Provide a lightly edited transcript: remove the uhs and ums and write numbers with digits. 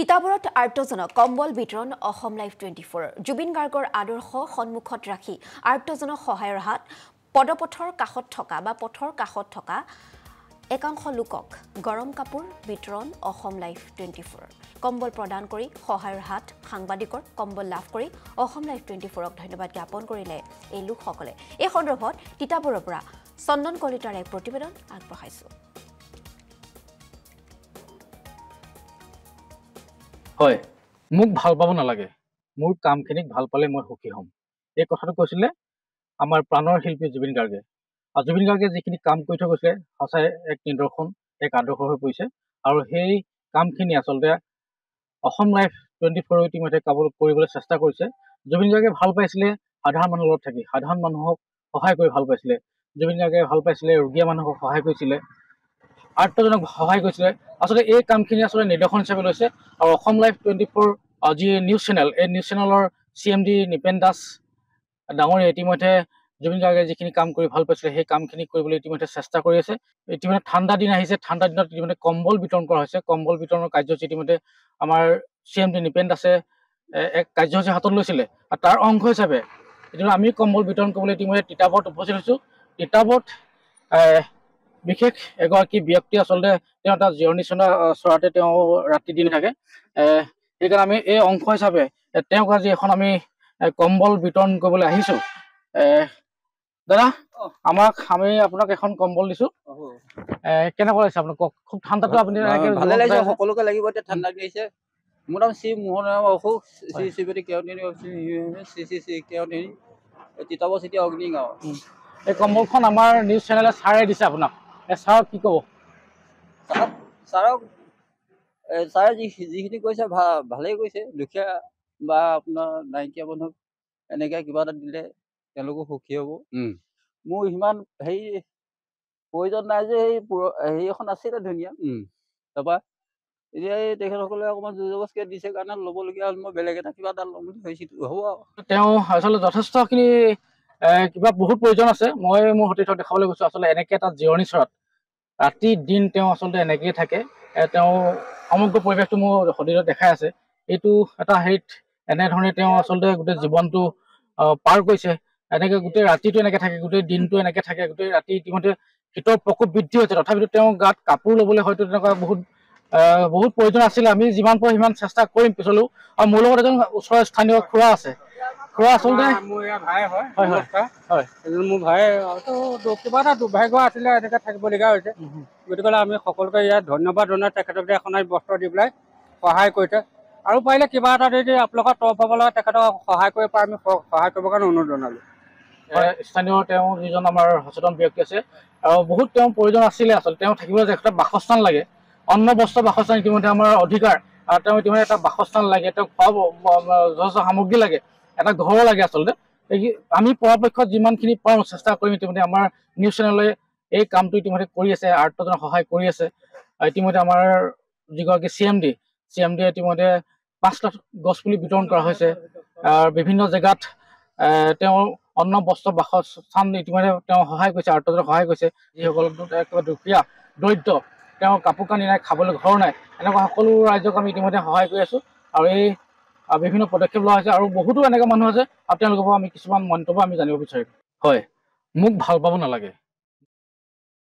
তিতাবৰত আৰ্তজনক কম্বল বিতৰণ অসম লাইভ 24 জুবিন গাৰ্গৰ আদৰ্শ সন্মুখত ৰাখি আৰ্তজনক সহায়ৰ হাত পদপথৰ কাষত থকা একাংশ লোকক গৰম কাপোৰ বিতৰণ অসম লাইভ 24 কম্বল প্ৰদান কৰি সহায়ৰ হাত সাংবাদিকৰ কম্বল লাভ কৰি অসম লাইভ 24ক ধন্যবাদ জ্ঞাপন কৰিলে এই লোকসকলে এই সন্দৰ্ভত তিতাবৰৰ পৰা চন্দন কলিতাৰ এক প্ৰতিবেদন আগবঢ়াইছো হয় মোক ভাল পাব নালাগে মোৰ কামখিনিক ভাল পালে মই সুখী হ'ম এই কথাটো কৈছিলে আমাৰ প্ৰাণৰ শিল্পী জুবিন গাৰ্গে আৰু জুবিন গাৰ্গে যিখিনি কাম কৰি থৈ গৈছে সঁচাই এক নিদৰ্শন এক আদৰ্শ হৈ পৰিছে আৰু সেই কামখিনি আচলতে অসম লাইভ 24 ইতিমধ্যে কৰিবলৈ চেষ্টা কৰিছে জুবিন গাৰ্গে ভাল পাইছিলে সাধাৰণ মানুহৰ লগত থাকি সাধাৰণ মানুহক সহায় কৰি ভাল পাইছিলে জুবিন গাৰ্গে ভাল পাইছিলে ৰোগীয়া মানুহক সহায় কৰিছিলে আৰ্তজনক সহায় কৰিছিলে আচলতে এই কামখিনি আচলতে নিদৰ্শন হিচাপে লৈছে আৰু অসম লাইভ 24 যি নিউজ চেনেল এই নিউজ চেনেলৰ CMD নিপেন দাস ডাঙৰীয়া ইতিমধ্যে জুবিন গাৰ্গে যিখিনি কাম কৰি ভাল পাইছিলে সেই কামখিনি কৰিবলৈ ইতিমধ্যে চেষ্টা কৰি আছে ইতিমধ্যে ঠাণ্ডা দিন আহিছে ঠাণ্ডা দিনত ইতিমধ্যে কম্বল বিতৰণ কৰা হৈছে কম্বল বিতৰণৰ কাৰ্যসূচী ইতিমধ্যে আমাৰ CMD নিপেন দাসে এক কাৰ্যসূচী হাতত লৈছিলে আৰু তাৰ অংশ হিচাপে ইতিমধ্যে আমি কম্বল বিতৰণ কৰিবলৈ ইতিমধ্যে তিতাবৰত উপস্থিত হৈছোঁ তিতাবৰত বিশেষ এগৰাকী ব্যক্তি আচলতে তেওঁ এটা জিৰণি চৰাতে তেওঁ ৰাতি দিন থাকে সেইকাৰণে আমি এই অংশ হিচাপে তেওঁক আজি এখন আমি কম্বল বিতৰণ কৰিবলৈ আহিছোঁ দাদা আমি আপোনাক এখন কম্বল দিছোঁ কেনেকুৱা লাগিছে আপোনাক কওক খুব ঠাণ্ডাটো আপুনি ভালে লাগিছে সকলোকে লাগিব এতিয়া ঠাণ্ডা দিছে মোৰ নাম শ্ৰী মোহন অশোক শ্ৰী শ্ৰীপতি কেওনি তিতাবৰ চিটি অগ্নিগাঁও এই কম্বলখন আমাৰ নিউজ চেনেলে ছাৰে দিছে আপোনাক ছাৰক কি ক'ব ছাৰে যিখিনি কৈছে ভালেই কৈছে দুখীয়া বা আপোনাৰ নাইকিয়া মানুহক এনেকৈ কিবা এটা দিলে তেওঁলোকো সুখী হ'ব মোৰ সিমান হেৰি প্ৰয়োজন নাই যে হেৰি এখন আছিলে ধুনীয়া তাৰপৰা এতিয়া এই তেখেতসকলে অকণমান জোৰ জবৰদস্তিকে দিছে কাৰণে ল'বলগীয়া হ'ল মই বেলেগ এটা কিবা এটা ল'ম বুলি ভাবিছিলোঁ হ'ব আৰু তেওঁ আচলতে যথেষ্টখিনি কিবা বহুত প্ৰয়োজন আছে মই মোৰ সতীৰ্থক দেখাবলৈ গৈছোঁ আচলতে এনেকৈ এটা জিৰণি চৰাত ৰাতি দিন তেওঁ আচলতে এনেকৈয়ে থাকে তেওঁ সমগ্ৰ পৰিৱেশটো মোৰ সতীৰ্থক দেখাই আছে এইটো এটা হেৰিত এনেধৰণে তেওঁ আচলতে গোটেই জীৱনটো পাৰ কৰিছে এনেকৈ গোটেই ৰাতিটো এনেকৈ থাকে গোটেই দিনটো এনেকৈ থাকে গোটেই ৰাতি ইতিমধ্যে শীতৰ প্ৰকোপ বৃদ্ধি হৈছে তথাপিতো তেওঁ গাত কাপোৰ ল'বলৈ হয়তো তেনেকুৱা বহুত প্ৰয়োজন আছিলে আমি যিমান পাৰোঁ সিমান চেষ্টা কৰিম পিছলৈও আৰু মোৰ লগত এজন ওচৰৰ স্থানীয় খুৰা আছে খুৰা আচলতে মোৰ ইয়াৰ ভাই হয় হয় মোৰ ভাই কিবা এটা দুৰ্ভাগ্য আছিলে এনেকৈ থাকিবলগীয়া হৈছে গতিকে আমি সকলোকে ইয়াত ধন্যবাদ জনাই তেখেতক এখন বস্ত্ৰ দি পেলাই সহায় কৰিছে আৰু পাৰিলে কিবা এটা যদি আপোনালোকৰ তৰফৰ পৰা তেখেতক সহায় কৰিব পাৰে আমি সহায় কৰিবৰ কাৰণে অনুৰোধ জনালোঁ স্থানীয় তেওঁ যিজন আমাৰ সচেতন ব্যক্তি আছে আৰু বহুত তেওঁ প্ৰয়োজন আছিলে আচলতে তেওঁ থাকিবলৈ এটা বাসস্থান লাগে অন্ন বস্ত্ৰ বাসস্থান ইতিমধ্যে আমাৰ অধিকাৰ আৰু তেওঁ ইতিমধ্যে এটা বাসস্থান লাগে তেওঁ খোৱা যথেষ্ট সামগ্ৰী লাগে এটা ঘৰ লাগে আচলতে আমি পৰাপক্ষত যিমানখিনি পাৰোঁ চেষ্টা কৰিম ইতিমধ্যে আমাৰ নিউজ চেনেলে এই কামটো ইতিমধ্যে কৰি আছে আৰ্তজনক সহায় কৰি আছে ইতিমধ্যে আমাৰ যিগৰাকী CMD ইতিমধ্যে 5 লাখ গছপুলি বিতৰণ কৰা হৈছে বিভিন্ন জেগাত তেওঁ অন্ন বস্ত্ৰ বাসস্থান ইতিমধ্যে তেওঁ সহায় কৰিছে আৰ্তজনক সহায় কৰিছে যিসকল একেবাৰে দুখীয়া দৰিদ্ৰ তেওঁ কাপোৰ কানি নাই খাবলৈ ঘৰ নাই এনেকুৱা সকলো ৰাইজক আমি ইতিমধ্যে সহায় কৰি আছোঁ আৰু এই বিভিন্ন পদক্ষেপ লোৱা হৈছে আৰু বহুতো এনেকুৱা মানুহ আছে আৰু তেওঁলোকৰ পৰা আমি কিছুমান মন্তব্য আমি জানিব বিচাৰিম হয় মোক ভাল পাব নালাগে